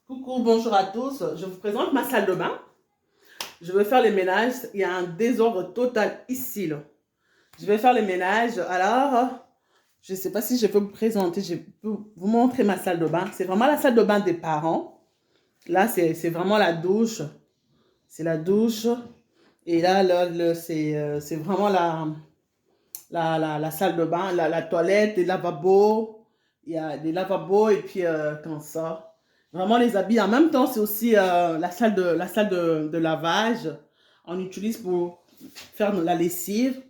Coucou, bonjour à tous. Je vous présente ma salle de bain. Je vais faire les ménages. Il y a un désordre total ici, là. Je vais faire les ménages. Alors, je ne sais pas si je peux vous présenter. Je peux vous montrer ma salle de bain. C'est vraiment la salle de bain des parents. Là, c'est vraiment la douche. C'est la douche. Et là, c'est vraiment la salle de bain, la toilette, les lavabos. Il y a des lavabos et puis, comme ça. Vraiment les habits. En même temps, c'est aussi la salle de lavage. On utilise pour faire la lessive.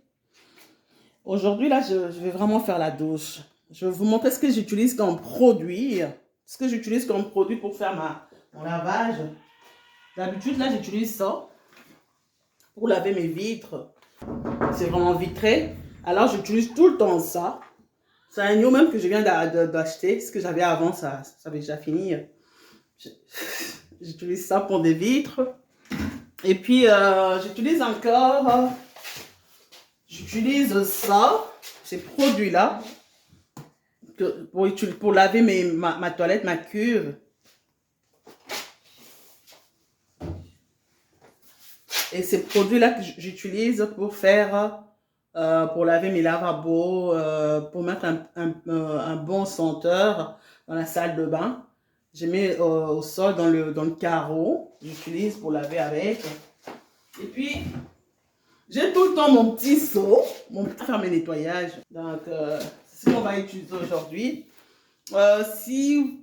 Aujourd'hui, là, je vais vraiment faire la douche. Je vais vous montrer ce que j'utilise comme produit. Ce que j'utilise comme produit pour faire mon lavage. D'habitude, là, j'utilise ça pour laver mes vitres. C'est vraiment vitré. Alors, j'utilise tout le temps ça. C'est un new même que je viens d'acheter. Ce que j'avais avant, ça avait déjà fini. J'utilise ça pour des vitres. Et puis, j'utilise encore... j'utilise ça, ces produits-là, pour laver ma toilette, ma cuve. Et ces produits-là que j'utilise pour faire... pour laver mes lavabos, pour mettre un bon senteur dans la salle de bain. Je mets au sol dans le carreau. J'utilise pour laver avec. Et puis, j'ai tout le temps mon petit seau, mon petit ferme nettoyage. Donc, c'est ce qu'on va utiliser aujourd'hui. Si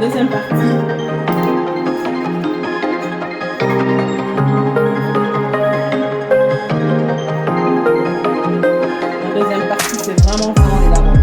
deuxième partie. La deuxième partie, c'est vraiment les lavabos.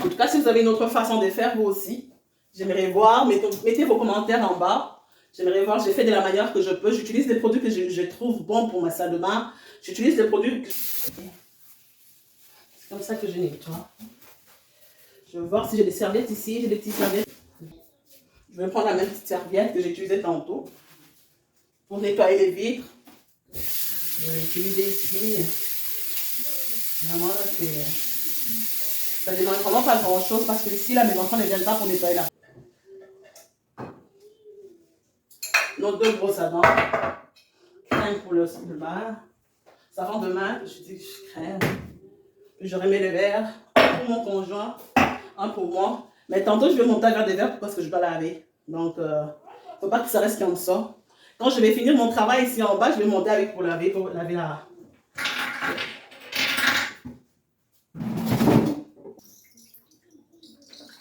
En tout cas, si vous avez une autre façon de faire, vous aussi, j'aimerais voir. Mettez vos commentaires en bas. J'aimerais voir, j'ai fait de la manière que je peux. J'utilise des produits que je trouve bons pour ma salle de bain. J'utilise des produits... C'est comme ça que je nettoie. Je vais voir si j'ai des serviettes ici. J'ai des petites serviettes. Je vais prendre la même petite serviette que j'ai utilisée tantôt pour nettoyer les vitres. Je vais utiliser ici. Vraiment, ça ne demande vraiment pas grand chose parce que ici, là, mes enfants ne viennent pas pour nettoyer la. Nos deux grosses à dents. Crème pour le bain. Savon de main, je dis crème. Je remets les verres pour mon conjoint, un pour moi. Mais tantôt, je vais monter vers des verres parce que je dois laver. Donc, il ne faut pas que ça reste comme ça. Quand je vais finir mon travail ici en bas, je vais monter avec pour laver la.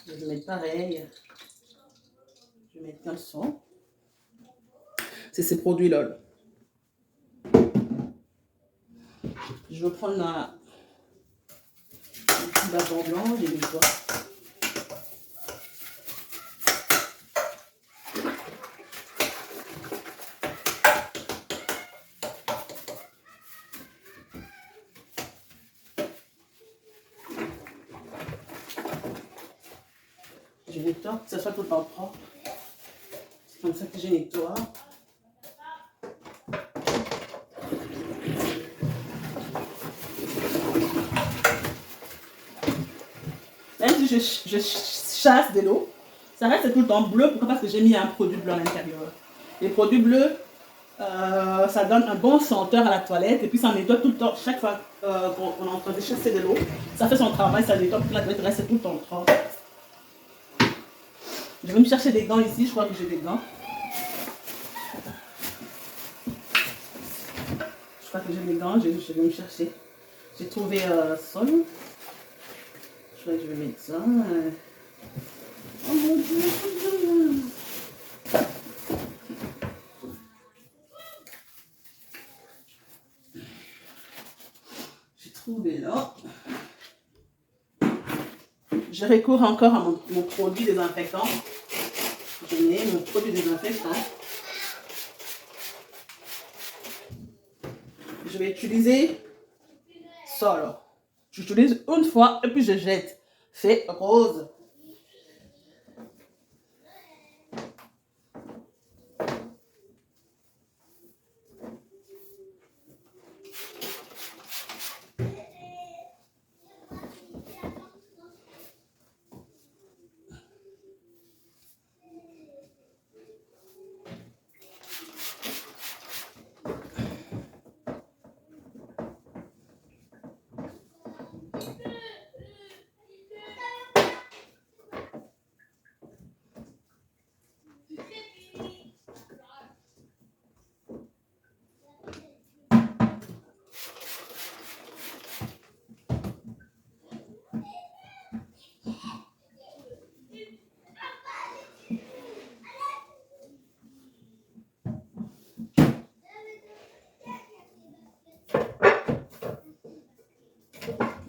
Je vais mettre pareil. Je vais mettre comme ça. C'est ces produits-là. Je vais prendre un petit bâton blanc, j'ai mis quoi. Je nettoie, que ça soit tout le temps propre. C'est comme ça que je nettoie. Même si je chasse de l'eau, ça reste tout le temps bleu. Pourquoi? Parce que j'ai mis un produit bleu à l'intérieur. Les produits bleus, ça donne un bon senteur à la toilette et puis ça nettoie tout le temps. Chaque fois qu'on est en train de chasser de l'eau, ça fait son travail, ça nettoie pour que la toilette reste tout le temps propre. Je vais me chercher des gants ici, je crois que j'ai des gants. Je crois que j'ai des gants, je vais me chercher. J'ai trouvé ça. Je crois que je vais mettre ça. Oh mon Dieu! J'ai trouvé là. Je recours encore à mon produit désinfectant. Je mets mon produit désinfectant. Je vais utiliser ça là. J'utilise une fois et puis je jette. C'est rose.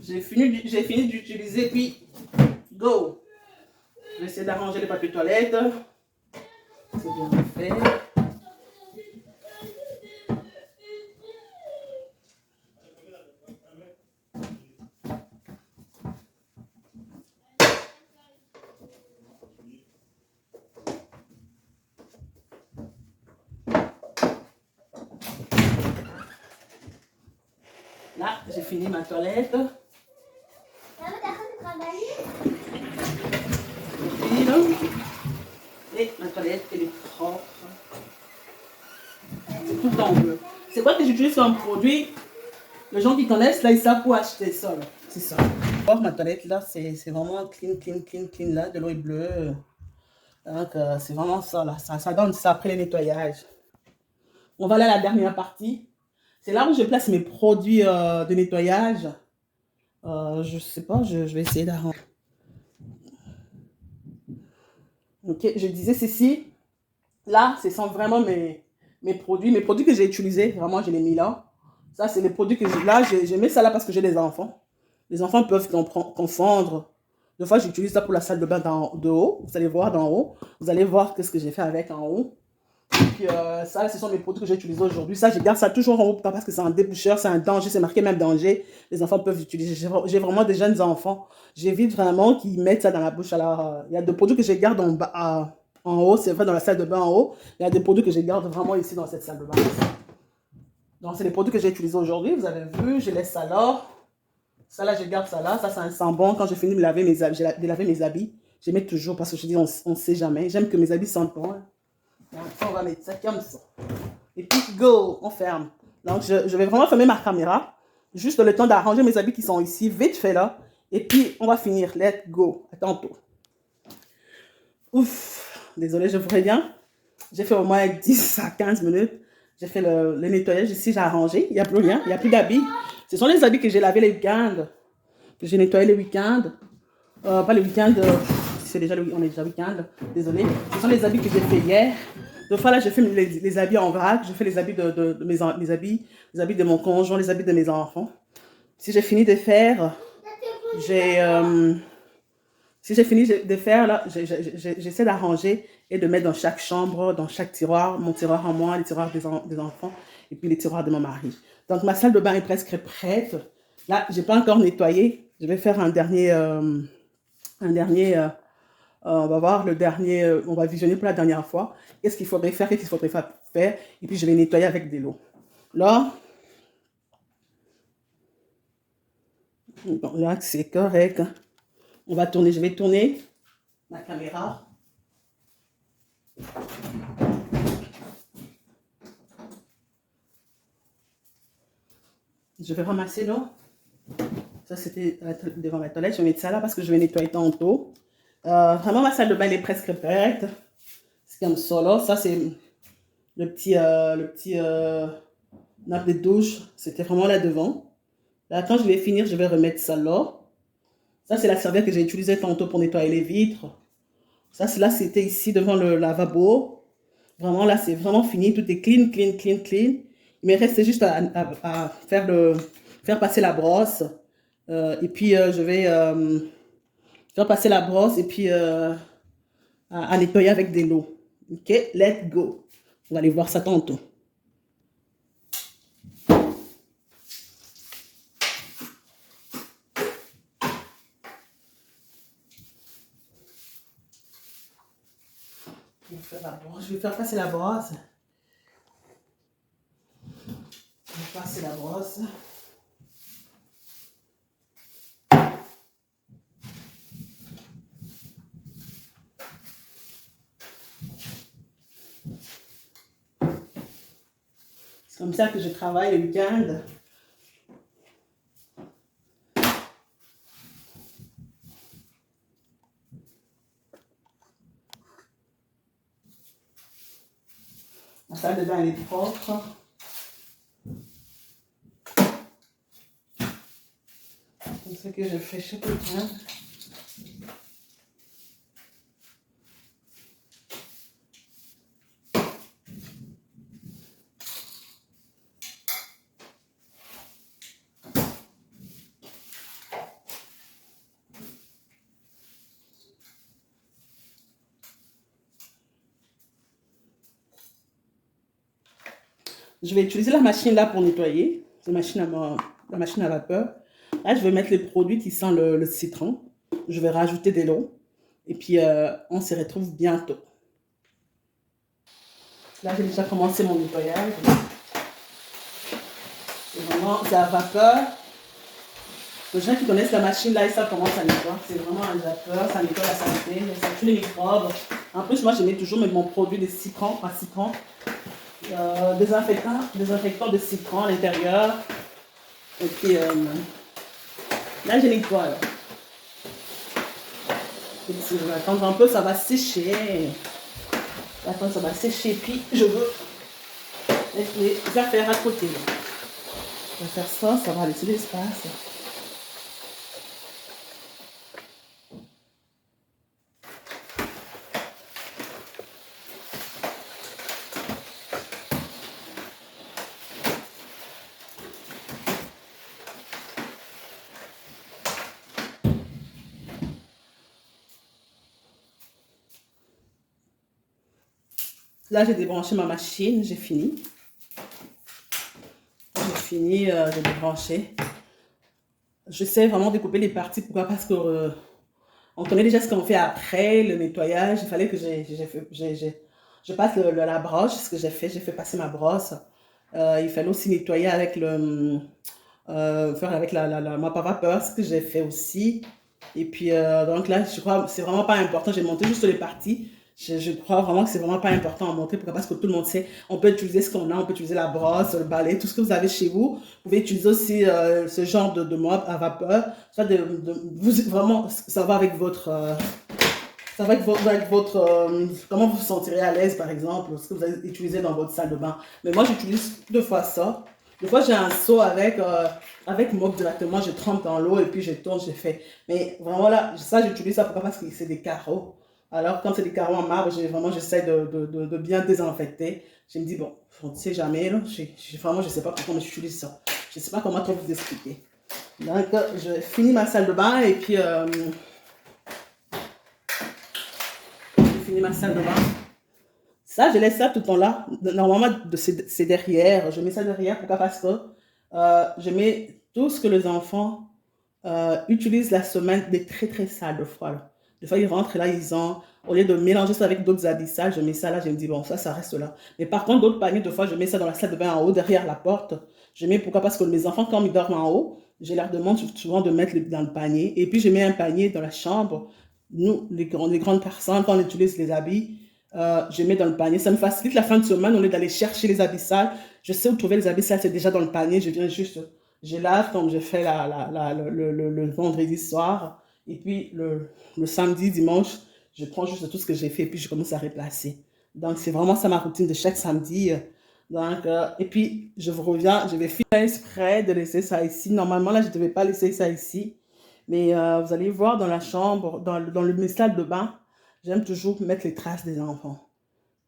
J'ai fini d'utiliser, puis go! Je vais essayer d'arranger les papiers toilettes. C'est bien fait. Là, j'ai fini ma toilette. Et ma toilette, elle est propre. C'est tout en bleu. C'est quoi que j'utilise comme produit? Les gens qui connaissent, là, ils savent où acheter ça. C'est ça. Ma toilette, là, c'est vraiment clean, clean, clean, clean, là. De l'eau est bleue. Donc, c'est vraiment ça, là. Ça donne ça après le nettoyage. On va aller à la dernière partie. C'est là où je place mes produits de nettoyage. Je sais pas, je vais essayer d'arranger. Ok, je disais ceci. Là, ce sont vraiment mes produits. Mes produits que j'ai utilisés, vraiment, je les ai mis là. Ça, c'est les produits que j'ai là. J'ai mis ça là parce que j'ai des enfants. Les enfants peuvent confondre. Des fois, j'utilise ça pour la salle de bain de haut. Vous allez voir d'en haut. Vous allez voir ce que j'ai fait avec en haut. Et puis, ça, ce sont mes produits que j'ai utilisés aujourd'hui. Ça, je garde ça toujours en haut parce que c'est un déboucheur, c'est un danger, c'est marqué même danger. Les enfants peuvent utiliser. J'ai vraiment des jeunes enfants. J'évite vraiment qu'ils mettent ça dans la bouche. Alors, il y a des produits que je garde en bas, en haut, c'est vrai, dans la salle de bain en haut. Il y a des produits que je garde vraiment ici dans cette salle de bain. Donc, c'est les produits que j'ai utilisés aujourd'hui. Vous avez vu, je laisse ça là. Ça là, je garde ça là. Ça, c'est un sent bon. Quand j'ai fini de laver mes habits, je mets toujours parce que je dis, on ne sait jamais. J'aime que mes habits sentent bon. Donc, on va mettre ça comme ça. Et puis, go, on ferme. Donc, je vais vraiment fermer ma caméra. Juste le temps d'arranger mes habits qui sont ici, vite fait là. Et puis, on va finir. Let's go. À tantôt. Ouf, désolé, je vous préviens. J'ai fait au moins 10 à 15 minutes. J'ai fait le nettoyage ici, j'ai arrangé. Il n'y a plus rien, il n'y a plus d'habits. Ce sont les habits que j'ai lavés les week-ends. Que j'ai nettoyé les week-ends. Pas les week-ends, c'est déjà on est déjà week-end, désolé. Ce sont les habits que j'ai fait hier. Deux fois là, j'ai fait les habits en vrac, je fais les habits de mes habits, les habits de mon conjoint, les habits de mes enfants. Si j'ai fini de faire, si j'ai fini de faire là, j'essaie d'arranger et de mettre dans chaque chambre, dans chaque tiroir, mon tiroir à moi, les tiroirs des enfants et puis les tiroirs de mon mari. Donc ma salle de bain est presque prête. Là, j'ai pas encore nettoyé. Je vais faire un dernier, on va voir le dernier, on va visionner pour la dernière fois. Qu'est-ce qu'il faudrait faire, qu'est-ce qu'il faudrait faire. Et puis je vais nettoyer avec de l'eau. Là, bon, là c'est correct. On va tourner, je vais tourner ma caméra. Je vais ramasser l'eau. Ça, c'était devant ma toilette. Je vais mettre ça là parce que je vais nettoyer tantôt. Vraiment, ma salle de bain elle est presque prête. C'est comme ça là. Ça, c'est le petit nappe de douche. C'était vraiment là devant. Là, quand je vais finir, je vais remettre ça là. Ça, c'est la serviette que j'ai utilisée tantôt pour nettoyer les vitres. Ça, là, c'était ici devant le lavabo. Vraiment, là, c'est vraiment fini. Tout est clean, clean, clean, clean. Il me reste juste à faire passer la brosse. Et puis, je vais faire passer la brosse et puis à nettoyer avec de l'eau. Ok, let's go. On va aller voir ça tantôt. Je vais faire passer la brosse. Je vais passer la brosse. C'est comme ça que je travaille le week-end. La salle de bain elle est propre. C'est ce que je fais chaque week-end. Je vais utiliser la machine là pour nettoyer. C'est la machine à vapeur. Là, je vais mettre les produits qui sentent le citron. Je vais rajouter de l'eau. Et puis, on se retrouve bientôt. Là, j'ai déjà commencé mon nettoyage. C'est vraiment à vapeur. Les gens qui connaissent la machine là, ils savent comment ça nettoie. C'est vraiment un vapeur, ça nettoie la saleté, ça tue les microbes. En plus, moi, je mets toujours mon produit de citron à citron. Désinfectant de citron à l'intérieur. Et puis là, je nettoie. Et puis, je vais attendre un peu, ça va sécher. Attends, ça va sécher. Puis je veux les affaires à côté. Là. Je vais faire ça, ça va laisser l'espace. Là, j'ai débranché ma machine, j'ai fini. J'ai fini de débrancher. J'essaie vraiment de couper les parties. Pourquoi? Parce que on connaît déjà ce qu'on fait après le nettoyage. Il fallait que je passe la brosse. Ce que j'ai fait passer ma brosse. Il fallait aussi nettoyer avec faire avec la mop à vapeur, ce que j'ai fait aussi. Et puis, donc là, je crois que c'est vraiment pas important. J'ai monté juste les parties. Je crois vraiment que c'est vraiment pas important à montrer. Pourquoi? Parce que tout le monde sait, on peut utiliser ce qu'on a, on peut utiliser la brosse, le balai, tout ce que vous avez chez vous. Vous pouvez utiliser aussi ce genre de mop à vapeur. Soit vraiment, ça va avec votre... ça va avec votre comment vous vous sentirez à l'aise, par exemple, ce que vous allez utiliser dans votre salle de bain. Mais moi, j'utilise 2 fois ça. Des fois, j'ai un seau avec mop directement, je trempe dans l'eau et puis je tourne, je fais. Mais vraiment là, ça, j'utilise ça pourquoi? Parce que c'est des carreaux. Alors, quand c'est des carreaux en marbre, vraiment, j'essaie de bien désinfecter. Je me dis, bon, on ne sait jamais, là. Vraiment, je ne sais pas pourquoi j'utilise ça. Je ne sais pas comment trop vous expliquer. Donc, je finis ma salle de bain et puis, je finis ma salle de bain. Ça, je laisse ça tout le temps là. Normalement, c'est derrière. Je mets ça derrière. Pourquoi? Parce que je mets tout ce que les enfants utilisent la semaine des très très sales de fois. Là. Des fois, ils rentrent et là, au lieu de mélanger ça avec d'autres habits sales, je mets ça là, je me dis, bon, ça reste là. Mais par contre, d'autres paniers, de fois, je mets ça dans la salle de bain en haut, derrière la porte. Je mets, pourquoi? Parce que mes enfants, quand ils dorment en haut, je leur demande souvent de mettre dans le panier. Et puis, je mets un panier dans la chambre. Nous, les grandes personnes, quand on utilise les habits, je mets dans le panier. Ça me facilite la fin de semaine, au lieu d'aller chercher les habits sales. Je sais où trouver les habits sales, c'est déjà dans le panier. Je viens juste, je lave comme je fais le vendredi soir. Et puis le samedi, dimanche, je prends juste tout ce que j'ai fait et puis je commence à replacer. Donc, c'est vraiment ça ma routine de chaque samedi. Donc, et puis, je vous reviens, je vais faire exprès de laisser ça ici. Normalement, là, je ne devais pas laisser ça ici. Mais vous allez voir dans la chambre, dans le salle de bain, j'aime toujours mettre les traces des enfants.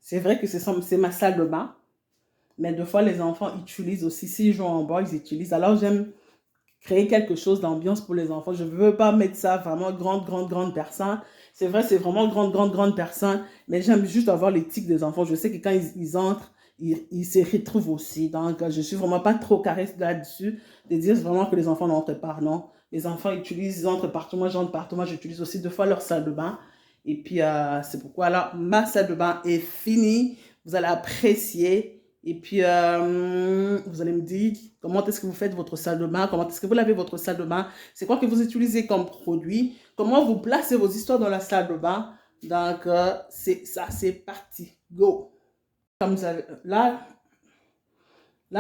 C'est vrai que c'est ma salle de bain, mais des fois, les enfants utilisent aussi, s'ils jouent en bas, ils utilisent. Alors, j'aime créer quelque chose d'ambiance pour les enfants. Je ne veux pas mettre ça vraiment grande personne. C'est vrai, c'est vraiment grande personne, mais j'aime juste avoir l'éthique des enfants. Je sais que quand ils entrent, ils se retrouvent aussi. Donc, je ne suis vraiment pas trop carré là-dessus, de dire vraiment que les enfants n'entrent pas. Non, les enfants utilisent, ils entrent partout. Moi, j'entre partout. Moi, j'utilise aussi 2 fois leur salle de bain. Et puis, c'est pourquoi là, ma salle de bain est finie. Vous allez apprécier. Et puis, vous allez me dire comment est-ce que vous faites votre salle de bain, comment est-ce que vous lavez votre salle de bain, c'est quoi que vous utilisez comme produit, comment vous placez vos histoires dans la salle de bain. Donc, c'est ça, c'est parti. Go! Comme vous avez, là,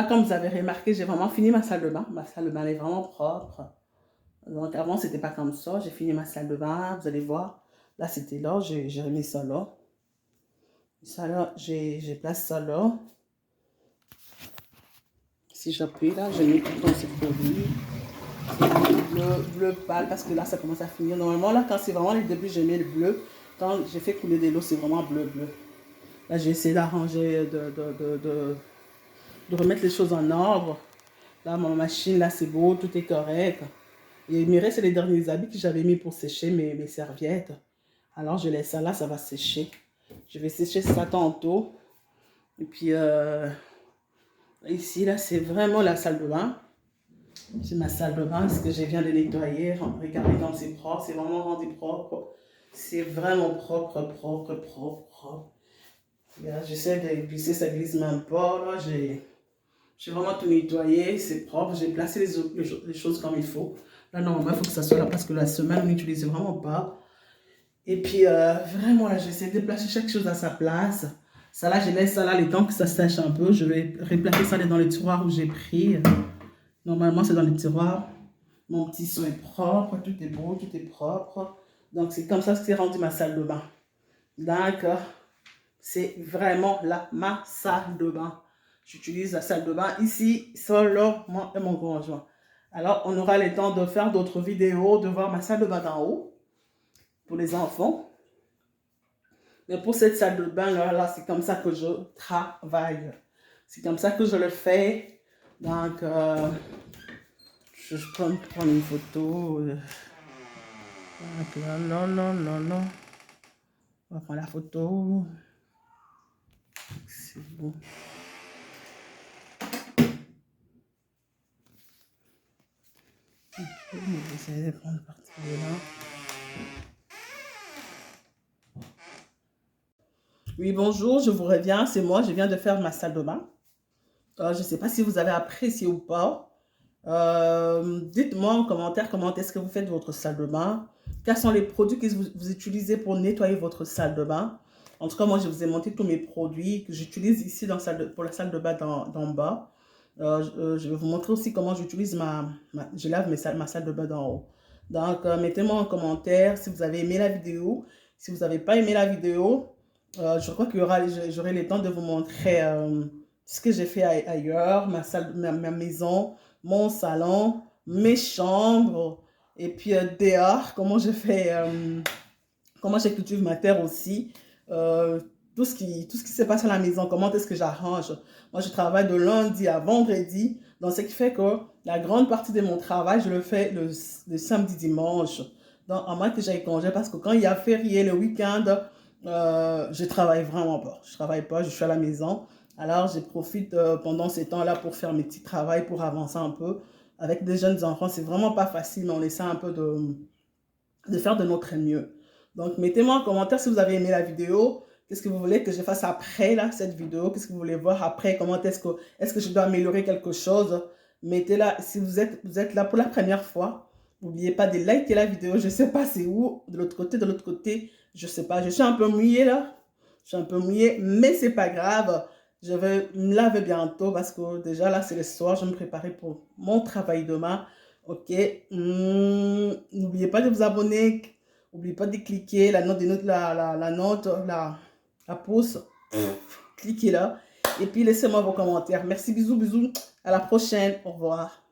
comme vous avez remarqué, j'ai vraiment fini ma salle de bain. Ma salle de bain est vraiment propre. Donc, avant, c'était pas comme ça. J'ai fini ma salle de bain, vous allez voir. Là, c'était là, j'ai remis ça là. Ça là, j'ai placé ça là. Si j'appuie là, je mets tout le temps ce produit. Bleu pâle parce que là, ça commence à finir. Normalement, là, quand c'est vraiment les débuts, je mets le bleu. Quand j'ai fait couler de l'eau, c'est vraiment bleu. Là, j'ai essayé d'arranger, de remettre les choses en ordre. Là, ma machine, là, c'est beau, tout est correct. Et il me reste les derniers habits que j'avais mis pour sécher mes serviettes. Alors, je laisse ça là, ça va sécher. Je vais sécher ça tantôt. Et puis, ici, là, c'est vraiment la salle de bain. C'est ma salle de bain, ce que je viens de nettoyer. Regardez comme c'est propre, c'est vraiment rendu propre. C'est vraiment propre. J'essaie de glisser, ça glisse même pas. Là, j'ai vraiment tout nettoyé, c'est propre. J'ai placé les choses comme il faut. Là, normalement, il faut que ça soit là parce que la semaine, on n'utilise vraiment pas. Et puis, vraiment, là, j'essaie de placer chaque chose à sa place. Ça, là, je laisse ça là, le temps que ça sèche un peu. Je vais replacer ça dans les tiroirs où j'ai pris. Normalement, c'est dans les tiroirs. Mon petit seau est propre, tout est beau, tout est propre. Donc, c'est comme ça que c'est rendu ma salle de bain. D'accord. C'est vraiment là, ma salle de bain. J'utilise la salle de bain ici, seulement moi et mon conjoint. Alors, on aura le temps de faire d'autres vidéos, de voir ma salle de bain d'en haut pour les enfants. Mais pour cette salle de bain, là c'est comme ça que je travaille. C'est comme ça que je le fais. Donc, je peux prendre une photo. Non. On va prendre la photo. C'est bon. Je vais essayer de prendre partie de là. Oui, bonjour, je vous reviens. C'est moi, je viens de faire ma salle de bain. Je ne sais pas si vous avez apprécié ou pas. Dites-moi en commentaire comment est-ce que vous faites votre salle de bain. Quels sont les produits que vous utilisez pour nettoyer votre salle de bain. En tout cas, moi, je vous ai montré tous mes produits que j'utilise ici pour la salle de bain d'en bas. Je vais vous montrer aussi comment j'utilise je lave ma salle de bain d'en haut. Donc, mettez-moi en commentaire si vous avez aimé la vidéo. Si vous n'avez pas aimé la vidéo, je crois que j'aurai le temps de vous montrer ce que j'ai fait ailleurs, ma salle, ma maison, mon salon, mes chambres, et puis dehors, comment j'ai cultive ma terre aussi, euh, tout ce qui se passe à la maison, comment est-ce que j'arrange. Moi, je travaille de lundi à vendredi, donc ce qui fait que la grande partie de mon travail, je le fais le samedi, dimanche. Donc, à moins que j'aille congé, parce que quand il y a férié le week-end, je travaille vraiment pas. Je travaille pas, je suis à la maison. Alors, je profite pendant ces temps-là pour faire mes petits travaux, pour avancer un peu. Avec des jeunes enfants, c'est vraiment pas facile, mais on essaie un peu de faire de notre mieux. Donc, mettez-moi en commentaire si vous avez aimé la vidéo. Qu'est-ce que vous voulez que je fasse après là, cette vidéo? Qu'est-ce que vous voulez voir après? Comment est-ce que je dois améliorer quelque chose? Mettez-la, si vous êtes là pour la première fois, n'oubliez pas de liker la vidéo. Je ne sais pas c'est où, de l'autre côté, je ne sais pas. Je suis un peu mouillée là. Je suis un peu mouillée, mais c'est pas grave. Je vais me laver bientôt parce que déjà là, c'est le soir. Je vais me préparer pour mon travail demain. Ok. N'oubliez pas de vous abonner. N'oubliez pas de cliquer la note, la note, la pouce. Cliquez là. Et puis laissez-moi vos commentaires. Merci, bisous, bisous. À la prochaine. Au revoir.